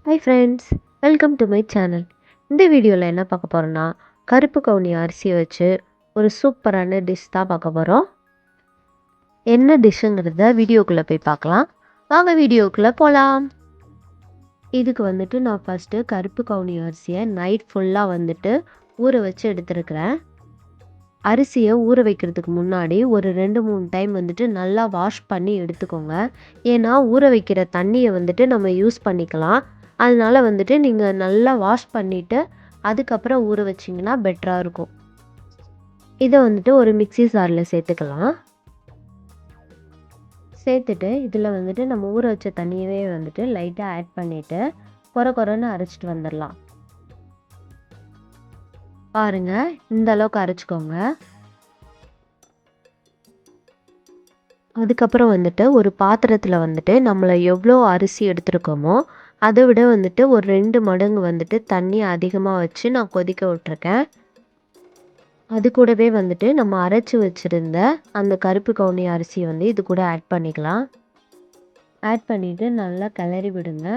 Hi friends, welcome to my channel. இந்த வீடியோவில் என்ன பார்க்க போகிறோன்னா, கருப்பு கவுனி அரிசியை வச்சு ஒரு சூப்பரான டிஷ் தான் பார்க்க போகிறோம். என்ன டிஷ்ஷுங்கிறத வீடியோக்குள்ளே போய் பார்க்கலாம். வாங்க வீடியோக்குள்ளே போகலாம். இதுக்கு நான் ஃபஸ்ட்டு கருப்பு கவுனி அரிசியை நைட் ஃபுல்லாக ஊற வச்சு எடுத்துருக்கிறேன். அரிசியை ஊற வைக்கிறதுக்கு முன்னாடி ஒரு 2-3 டைம் நல்லா வாஷ் பண்ணி எடுத்துக்கோங்க. ஏன்னா ஊற வைக்கிற தண்ணியை நம்ம யூஸ் பண்ணிக்கலாம். அதனால நீங்கள் நல்லா வாஷ் பண்ணிவிட்டு அதுக்கப்புறம் ஊற வச்சிங்கன்னா பெட்டராக இருக்கும். இதை ஒரு மிக்ஸி ஜாரில் சேர்த்துக்கலாம். சேர்த்துட்டு இதில் நம்ம ஊற வச்ச தண்ணியவே லைட்டாக ஆட் பண்ணிவிட்டு கொரன்னு அரைச்சிட்டு வந்துடலாம். பாருங்கள், இந்த அளவுக்கு அரைச்சிக்கோங்க. அதுக்கப்புறம் ஒரு பாத்திரத்தில் நம்மளை எவ்வளோ அரிசி எடுத்துருக்கோமோ அதை விட ஒரு 2 மடங்கு தண்ணி அதிகமாக வச்சு நான் கொதிக்க விட்ருக்கேன். அது கூடவே நம்ம அரைச்சி வச்சுருந்த அந்த கருப்பு கவுனி அரிசியை இது கூட ஆட் பண்ணிக்கலாம். ஆட் பண்ணிவிட்டு நல்லா கிளறி விடுங்க.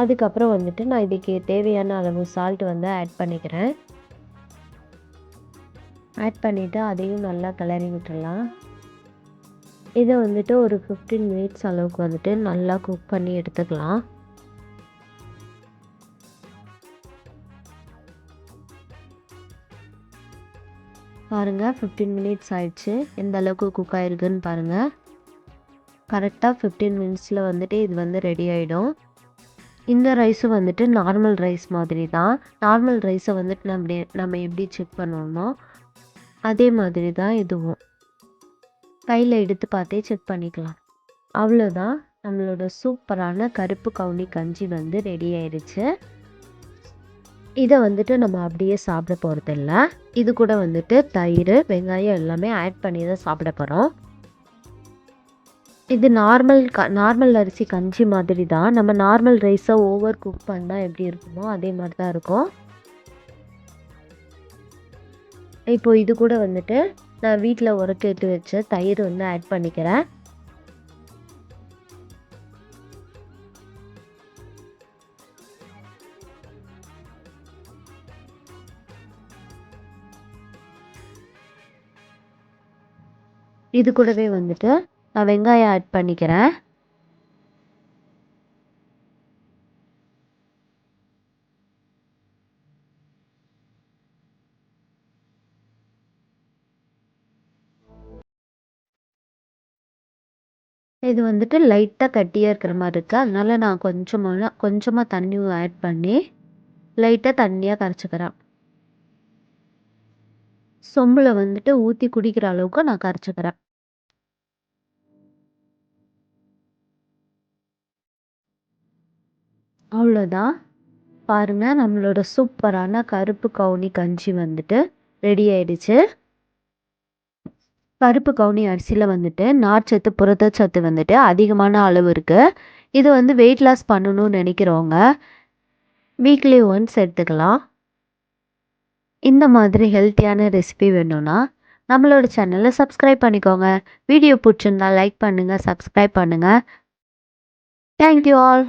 அதுக்கப்புறம் நான் இதுக்கு தேவையான அளவு சால்ட் ஆட் பண்ணிக்கிறேன். ஆட் பண்ணிவிட்டு அதையும் நல்லா கிளறி விட்டுடலாம். இதை ஒரு 15 மினிட்ஸ் அளவுக்கு நல்லா குக் பண்ணி எடுத்துக்கலாம். பாருங்கள், 15 மினிட்ஸ் ஆயிடுச்சு. எந்த அளவுக்கு குக் ஆகிருக்குன்னு பாருங்கள். கரெக்டாக 15 மினிட்ஸில் இது ரெடி ஆகிடும். இந்த ரைஸும் நார்மல் ரைஸ் மாதிரி தான். நார்மல் ரைஸை நம்ம எப்படி செக் பண்ணணுமோ அதே மாதிரி தான் இதுவும். கையில் எடுத்து பார்த்தே செக் பண்ணிக்கலாம். அவ்வளோதான், நம்மளோட சூப்பரான கருப்பு கவுனி கஞ்சி ரெடி ஆயிடுச்சு. இதை நம்ம அப்படியே சாப்பிட போகிறதில்ல. இது கூட தயிர், வெங்காயம் எல்லாமே ஆட் பண்ணி தான் சாப்பிட போகிறோம். இது நார்மல் அரிசி கஞ்சி மாதிரி தான். நம்ம நார்மல் ரைஸை ஓவர் குக் பண்ணால் எப்படி இருக்குமோ அதே மாதிரி தான் இருக்கும். இப்போ இது கூட நான் வீட்டில் உரக்கேட்டு வச்ச தயிர் ஆட் பண்ணிக்கிறேன். இது கூடவே நான் வெங்காயம் ஆட் பண்ணிக்கிறேன். இது லைட்டாக கட்டியாக இருக்கிற மாதிரி இருக்குது. அதனால நான் கொஞ்சமாக தண்ணி ஆட் பண்ணி லைட்டாக தண்ணியாக கரைச்சிக்கிறேன். சொம்பில் ஊற்றி குடிக்கிற அளவுக்கு நான் கரைச்சிக்கிறேன். அவ்வளோதான், பாருங்கள், நம்மளோட சூப்பரான கருப்பு கவுனி கஞ்சி ரெடி ஆயிடுச்சு. கருப்பு கவுனி அரிசியில் நார்ச்சத்து, புரதச்சத்து அதிகமான அளவு இருக்குது. இது வெயிட் லாஸ் பண்ணணும்னு நினைக்கிறவங்க வீக்லி ஒன்ஸ் எடுத்துக்கலாம். இந்த மாதிரி ஹெல்த்தியான ரெசிபி வேணும்னா நம்மளோட சேனலை சப்ஸ்கிரைப் பண்ணிக்கோங்க. வீடியோ பிடிச்சிருந்தா லைக் பண்ணுங்கள், சப்ஸ்கிரைப் பண்ணுங்கள். Thank you all.